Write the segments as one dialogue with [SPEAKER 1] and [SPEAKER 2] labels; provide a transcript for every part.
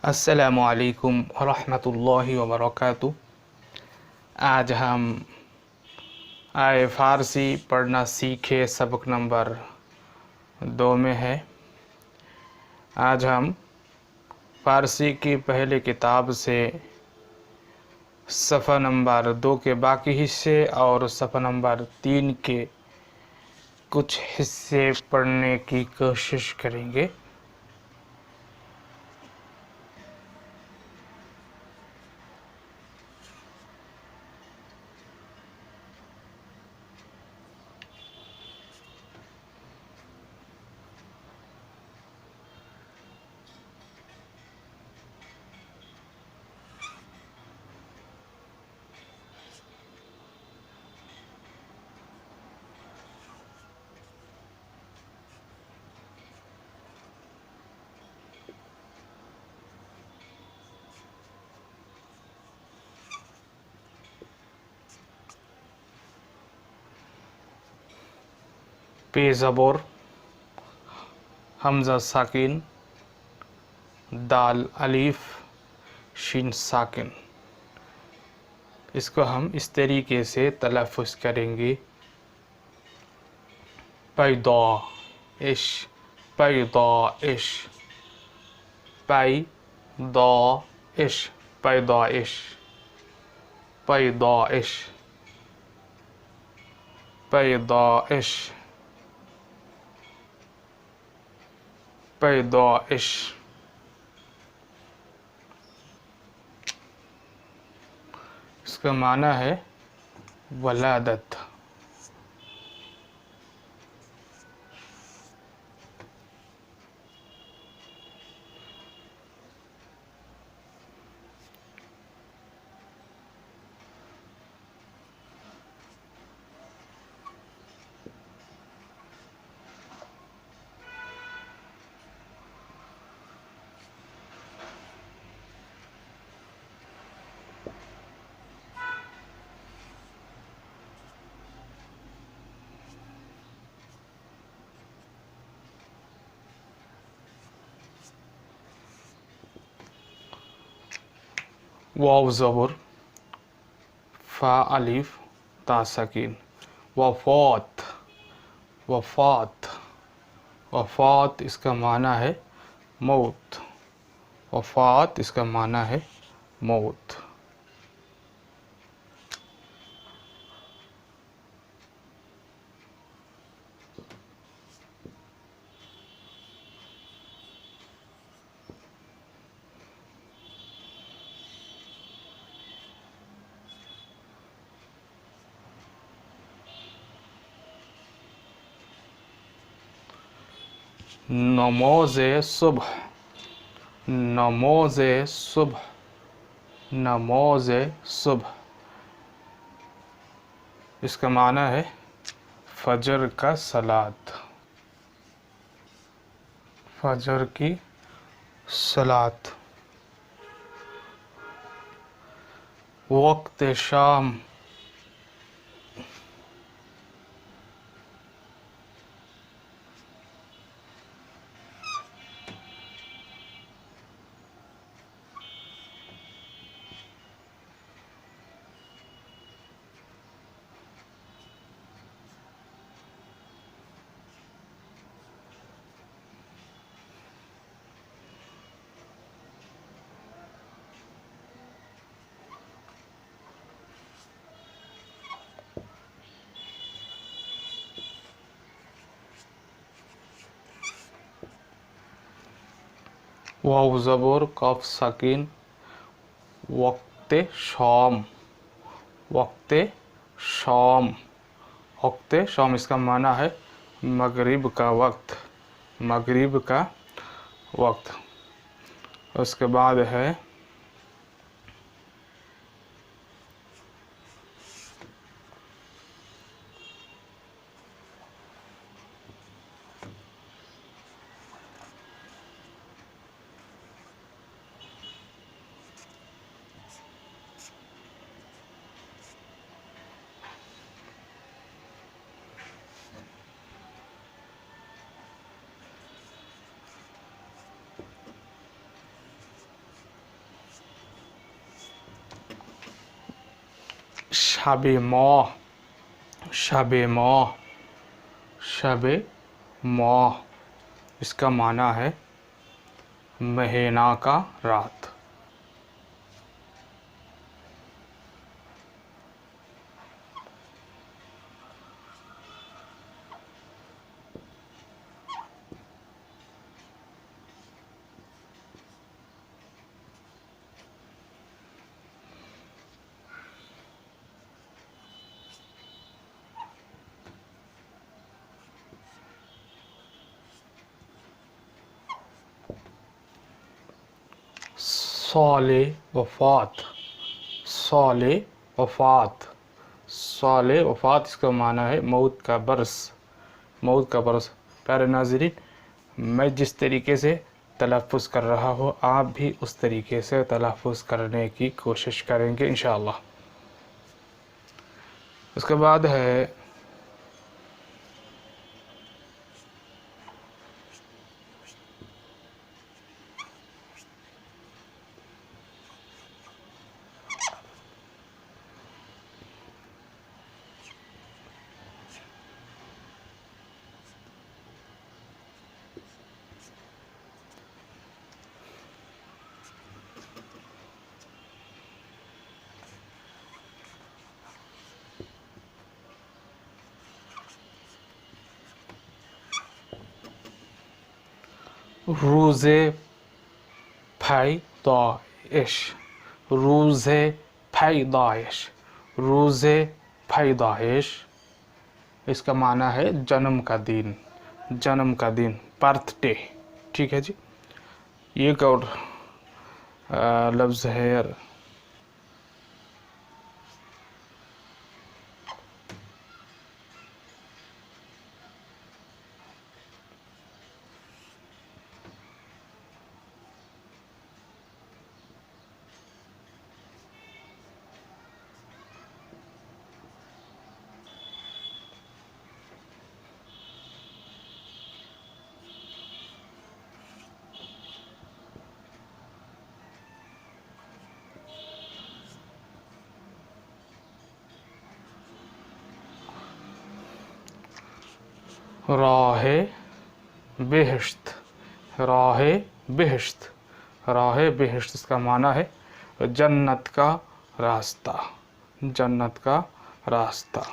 [SPEAKER 1] अस्सलामु अलैकुम वरहमतुल्लाहि वबरकातुहू। आज हम आए फ़ारसी पढ़ना सीखे सबक नंबर 2 में है। आज हम फ़ारसी की पहली किताब से सफ़ा नंबर 2 के बाकी हिस्से और सफ़ा नंबर 3 के कुछ हिस्से पढ़ने की कोशिश करेंगे। पे ज़बर हमज़ा साकिन, दाल अलीफ, शिन साकिन। इसको हम इस तरीके से तलफ़ुज़ करेंगे। पैदा इश, पैदा इश, पैदा इश, पैदा इश, पैदा इश, पैदा इश, पैदा इश। इसका माना है वलादत। वाव ज़बर, फ़ा अलीफ, ता सकीन। वफ़ात, वफ़ात, वफ़ात इसका माना है मौत। वफ़ात इसका माना है मौत। नमाज़े सुबह, नमाज़े सुबह, नमाज़े सुबह इसका माना है फजर का सलात। फजर की सलात। वक्त शाम, वाव ज़बर, कफ सकीन, वक्त शाम, वक्त शाम, वक्त शाम इसका माना है मगरिब का वक्त, मगरिब का वक्त। उसके बाद है शबे मौह, शबे मौह, शबे मौह, इसका माना है महीना का रात। साले वफ़ात, साले वफ़ात, साले वफ़ात, इसका माना है मौत का बरस, मौत का बरस। प्यारे नाज़रीन, मैं जिस तरीके से तलफ़्फ़ुज़ कर रहा हूँ आप भी उस तरीके से तलफ़्फ़ुज़ करने की कोशिश करेंगे इंशाअल्लाह। उसके बाद है रोज़े पैदाइश, रोज़े पैदाइश, रोज़े पैदाइश, इसका माना है जन्म का दिन, जन्म का दिन, बर्थडे। ठीक है जी। एक और लफ्ज़ है यार, राह बेहश्त, राह बेहश्त, राह बेहश्त, इसका माना है जन्नत का रास्ता, जन्नत का रास्ता।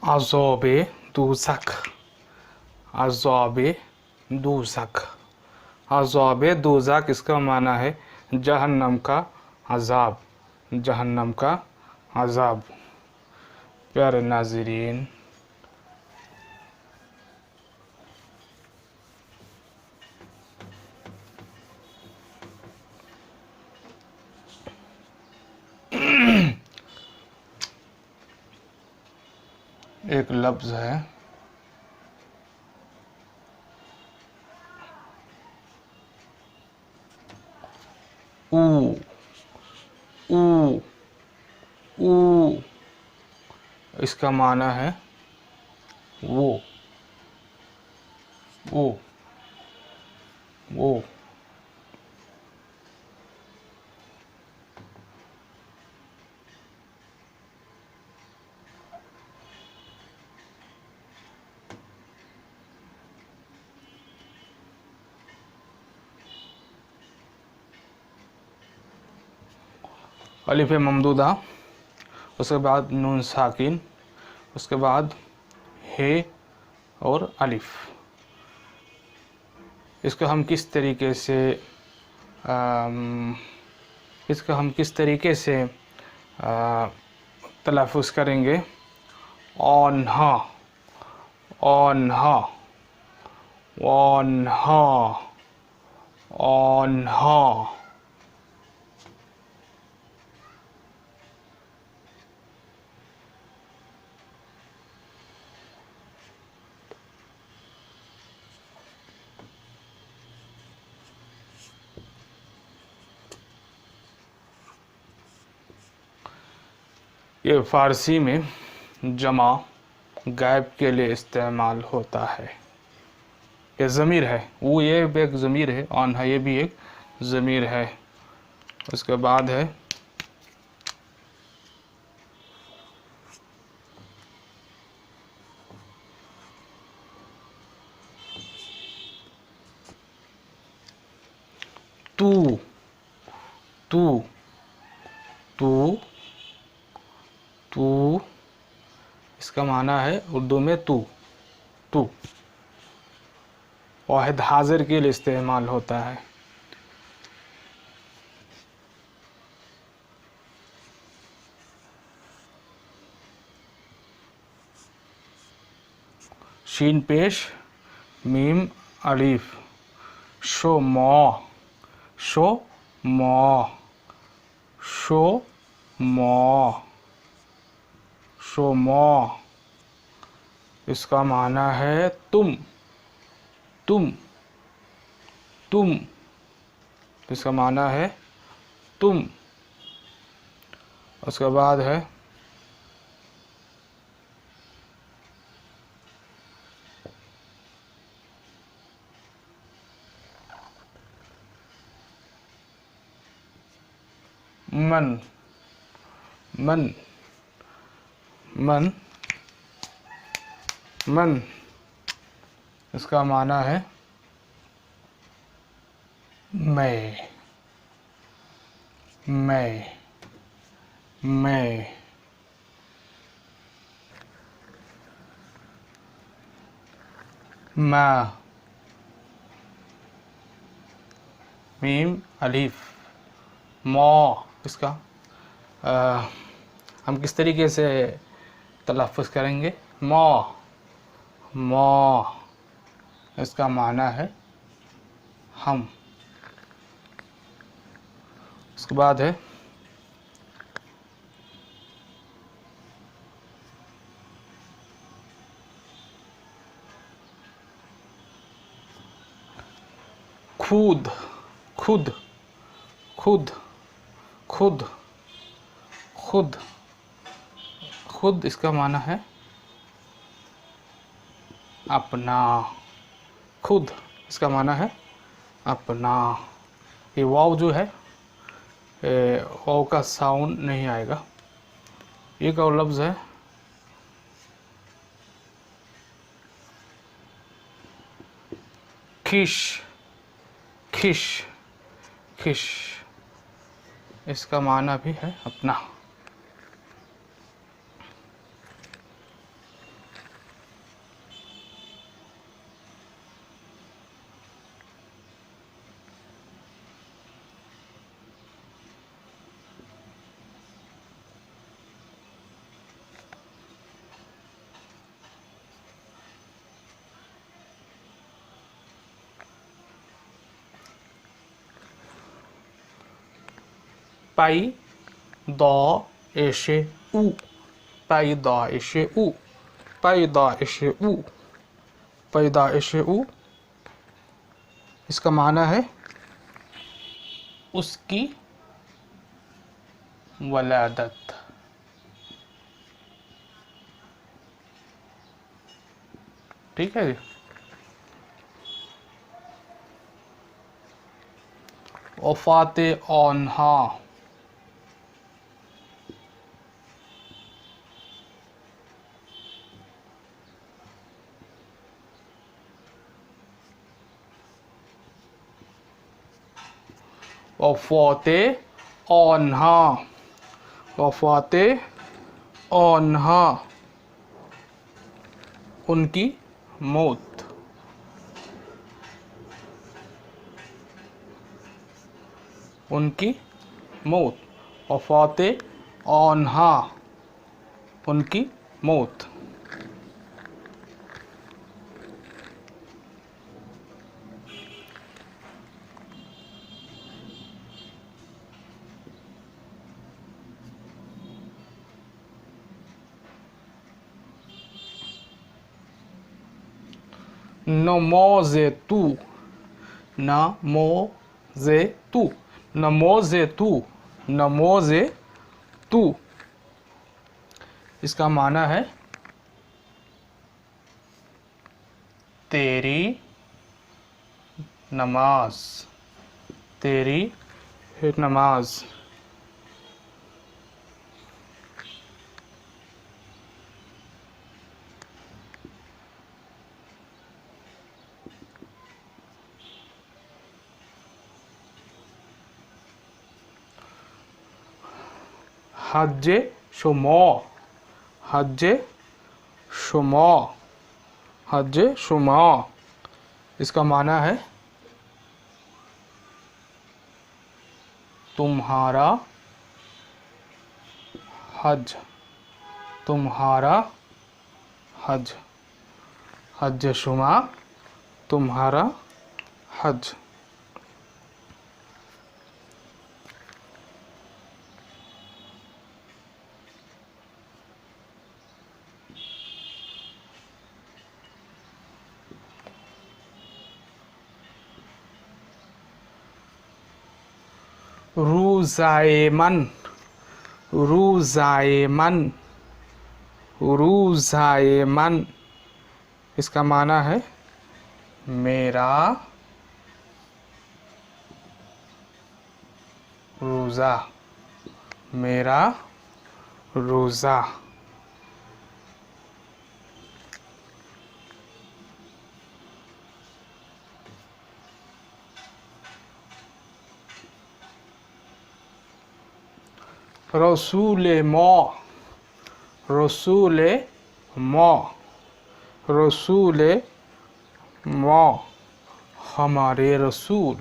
[SPEAKER 1] अज़ाबे दूज़ख, अज़ाबे दूज़ख, अज़ाबे दूज़ख, इसका माना है जहन्नम का अज़ाब, जहन्नम का अज़ाब। प्यारे नाज़रीन, एक लफ्ज़ है ऊ, ऊ, ऊ, इसका माना है वो, वो, वो। अलिफ ममदूदा, उसके बाद नून साकिन, उसके बाद हे और अलिफ। इसको हम किस तरीके से इसको हम किस तरीके से तलफ़्फ़ुज़ करेंगे? ऑन्हा, ऑन्हा, ऑन्हा, ऑन्हा, ये फ़ारसी में जमा गायब के लिए इस्तेमाल होता है। ये ज़मीर है, वो ये भी एक ज़मीर है, ऑन है ये भी एक ज़मीर है। उसके बाद है तू, तू, तू, तू, इसका माना है उर्दू में तू, तू वाहिद हाजिर के लिए इस्तेमाल होता है। शीन पेश मीम अलीफ, शो मौ, शो मौ, शो मौ, शो मौ, इसका माना है तुम, तुम, तुम, इसका माना है तुम। उसके बाद है मन, मन, मन, मन, इसका माना है मैं, मैं, मैं, माँ, मीम अलीफ, मौ, इसका हम किस तरीके से तलफ़्फ़ुज़ करेंगे? मौ, मौ, इसका माना है हम। उसके बाद है खुद, खुद, खुद, खुद, खुद, खुद, इसका माना है अपना, खुद, इसका माना है अपना। ये वाव जो है, वाव का साउंड नहीं आएगा। एक और लफ्ज़ है खिश, खिश, खिश, इसका माना भी है अपना। पाई दौ एशे उ, पाई दौ एशे उ, पाई दौ एशे उ, पाई दौ एशे उ, इसका माना है उसकी वलादत। ठीक है जी। वफ़ाते औन्हा, वफ़ाते औन्हा, वफ़ाते औन्हा, उनकी मौत, उनकी मौत, वफ़ाते औन्हा, उनकी मौत। नमोज़ेतु, नमोज़ेतु, नमोज़ेतु, नमोज़ेतु, इसका माना है तेरी नमाज, तेरी नमाज। हज शुमा, हज शुमा, हज शुमा। इसका माना है तुम्हारा हज, तुम्हारा हज, हज शुमा, तुम्हारा हज। रूज़ाएमन, रूज़ाएमन, रूज़ाएमन। इसका माना है मेरा रोज़ा, मेरा रोज़ा। रसूल मौ, रसूल मौ, रसूल मौ, हमारे रसूल।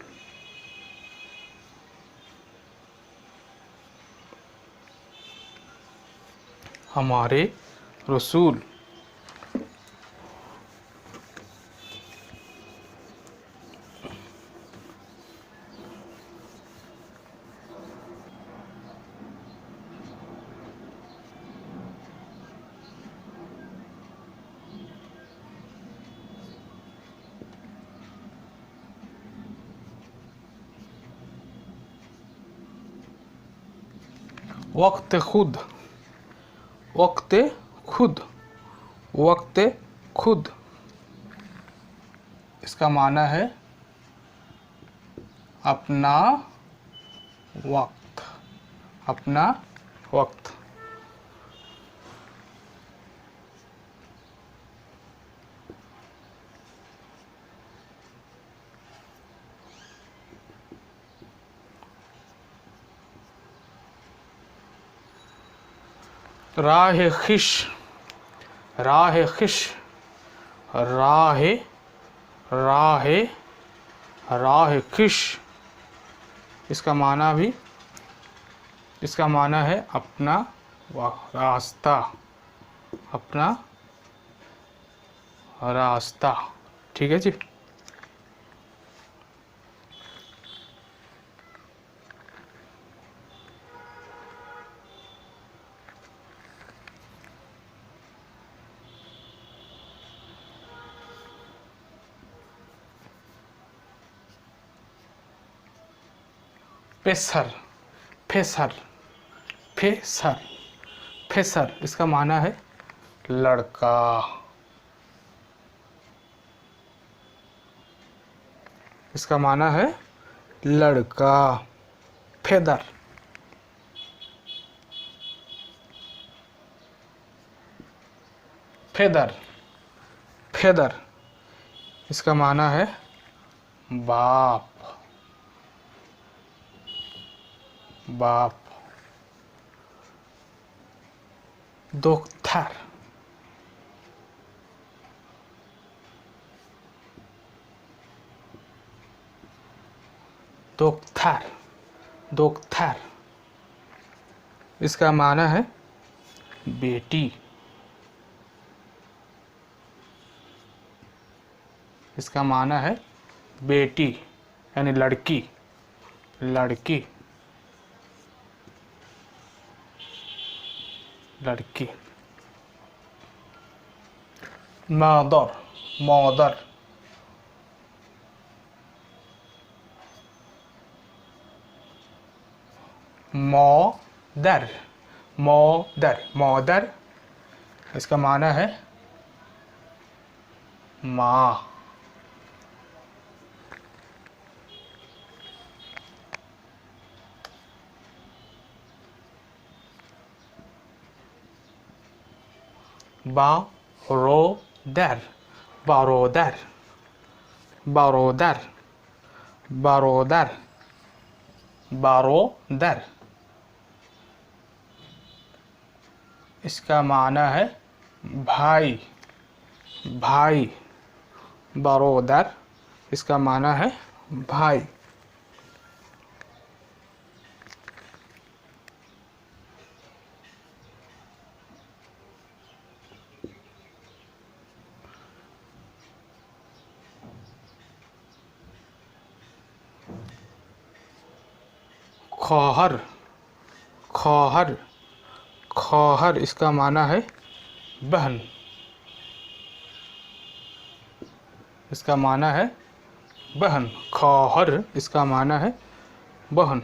[SPEAKER 1] हमारे रसूल। वक्त खुद, वक्त खुद, वक्त खुद। इसका माना है अपना वक्त, अपना वक्त। राह खिश, राह खिश, राह, राह, राह खिश। इसका माना भी, इसका माना है अपना रास्ता, अपना रास्ता। ठीक है जी। Feather, feather, feather, feather. इसका माना है लड़का, इसका माना है लड़का। Feather, feather, feather. इसका माना है बाप, बाप। दोख्तर, दोख्तर, दोख्तर। इसका माना है बेटी, इसका माना है बेटी यानी लड़की, लड़की, लड़की। मादर, मादर, मौदर, मौदर, मौदर, इसका माना है माँ। बारोदर, बारोदर, बारोदर, बारोदर, बारोदर, इसका माना है भाई, भाई। बारोदर, इसका माना है भाई। खौहर, खौहर, खौहर, इसका माना है बहन, इसका माना है बहन। खौहर, इसका माना है बहन।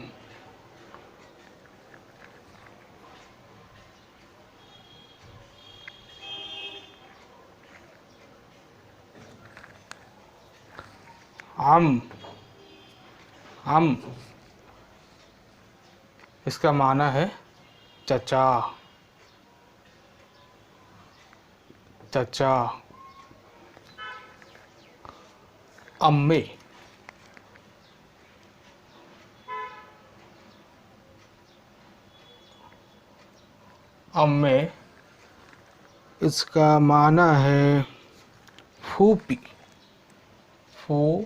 [SPEAKER 1] आम, आम, इसका माना है चचा, चचा। अम्मे, अम्मे, इसका माना है फूफी, फू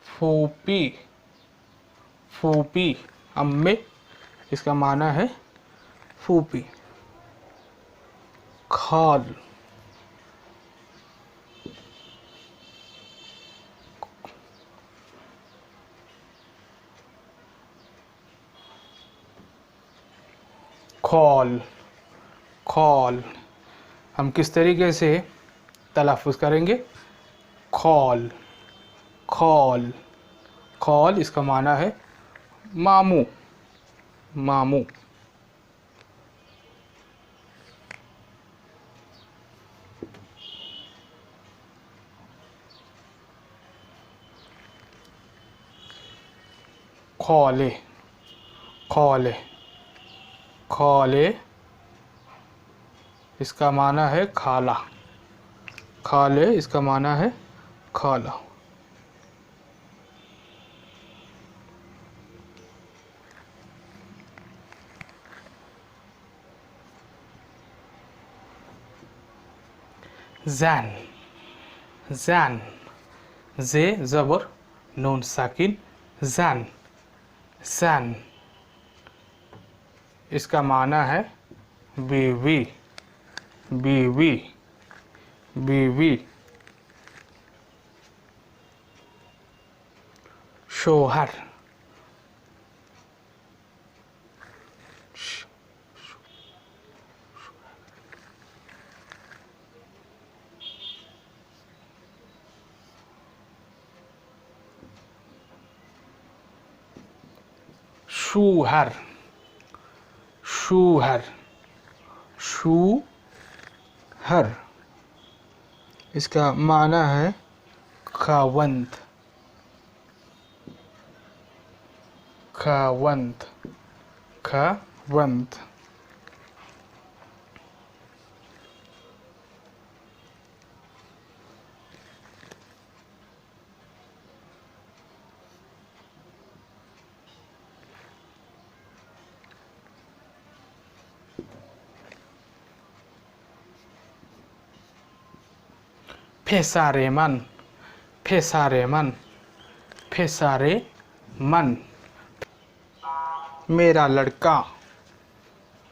[SPEAKER 1] फूफी, फूफी। अम्मे, इसका माना है फूफी। खाल, खौल, खौल, हम किस तरीके से तलफ़ुज़ करेंगे? खौल, खौल, खौल, इसका माना है मामू, मामू। खौले, खौले, खौले, इसका माना है खाला, खाले, इसका माना है खाला। जैन, जैन, जे ज़बर नून साकिन, जैन, जैन, इसका माना है बीवी, बीवी, बीवी। शोहर, शूहर, शूहर, शूहर, इसका माना है खावंद, खावंद, खावंद। फेसारेमन, फेसारेमन, फेसारेमन, मेरा लड़का,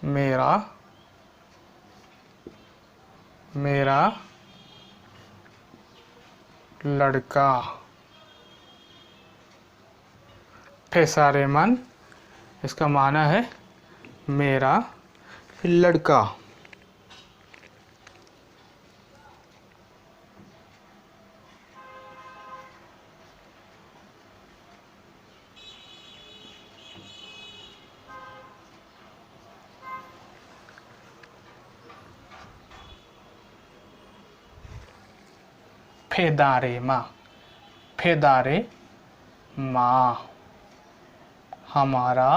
[SPEAKER 1] मेरा, मेरा लड़का। फेसारेमन, इसका माना है मेरा लड़का। फेदारे माँ, फेदारे माँ। हमारा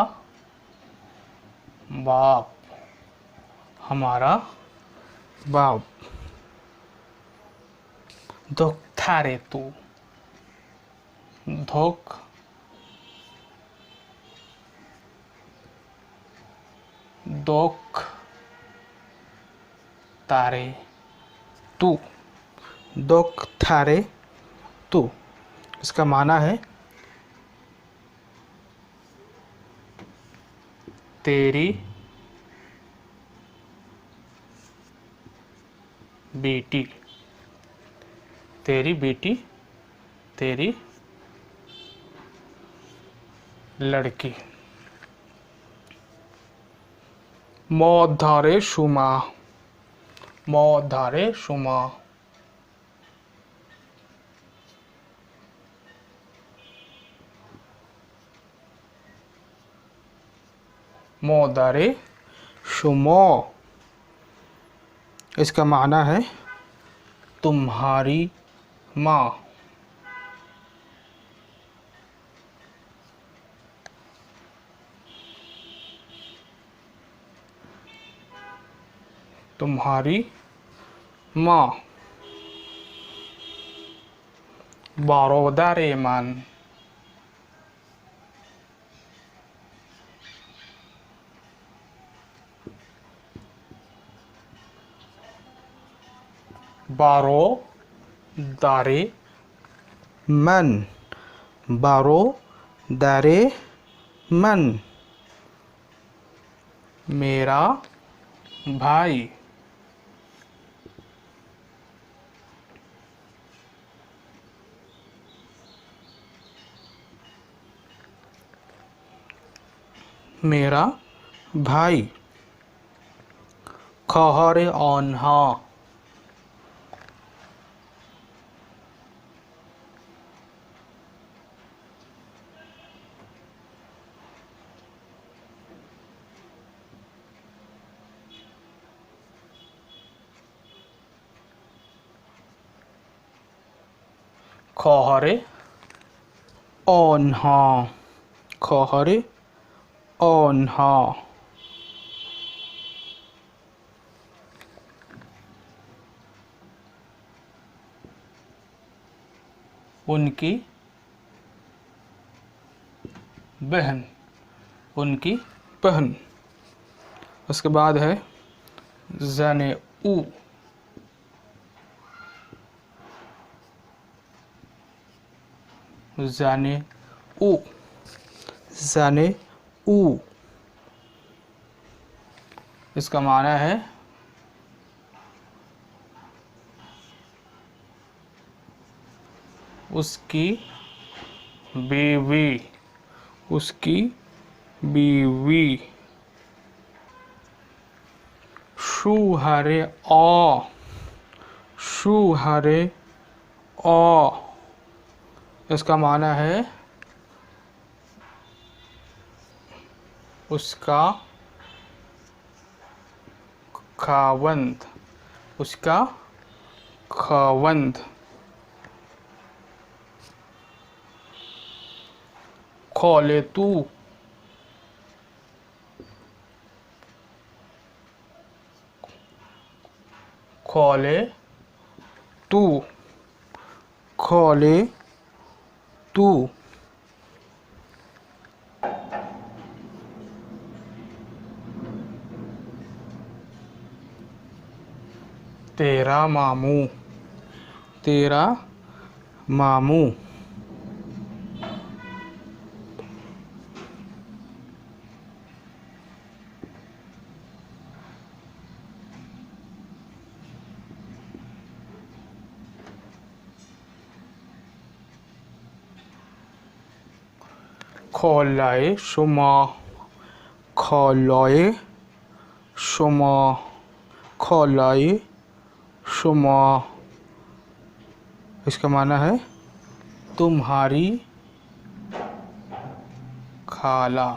[SPEAKER 1] बाप, हमारा बाप। धोकथारे तू, धोक दोक तारे तू, दोक थारे तू। इसका माना है तेरी बेटी, तेरी बेटी, तेरी लड़की। मौधारे शुमा, मौधारे शुमा। मौदारे शुमो। इसका माना है तुम्हारी माँ। तुम्हारी माँ। बारोदारे मान, बारो दारे मन, बारो दारे मन। मेरा भाई, मेरा भाई। खहरे ऑन्हा, खहरे ऑन्हा, खहरे ऑन्हा। उनकी बहन, उनकी बहन। उसके बाद है जने ऊ, जाने ऊ, जाने ऊ। इसका माना है उसकी बीवी, उसकी बीवी। शुहरे ओ, शुहरे ओ। इसका माना है उसका खावंद, उसका खावंद। खोले तू, खोले तू, खोले तू। तेरा मामू, तेरा मामू। खोलाए शुमा, खोलाए शुमा, खोलाए शुमा। इसका माना है तुम्हारी खाला।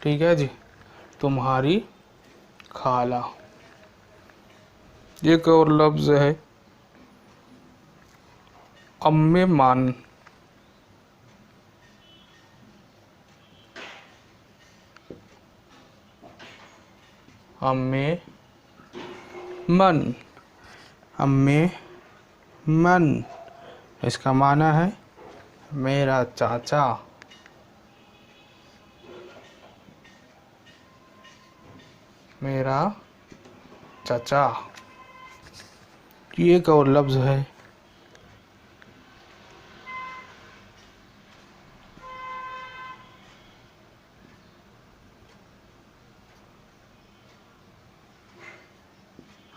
[SPEAKER 1] ठीक है जी। तुम्हारी खाला। एक और लफ्ज़ है अम्मे मान। अम्मे मन, अम्मे मन, इसका माना है मेरा चाचा। मेरा चाचा। ये एक और लफ्ज़ है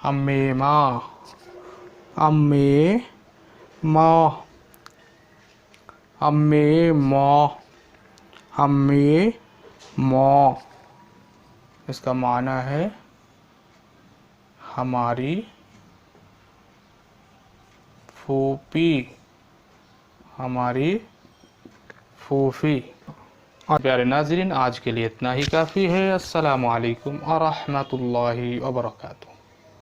[SPEAKER 1] अम्मे माँ। अम्मे माँ, अम्मे माँ, अम्मे माँ, इसका माना है हमारी फूफी। हमारी फूफी। और प्यारे नाज़रीन, आज के लिए इतना ही काफ़ी है। अस्सलामु अलैकुम व रहमतुल्लाहि व बरकातुहू।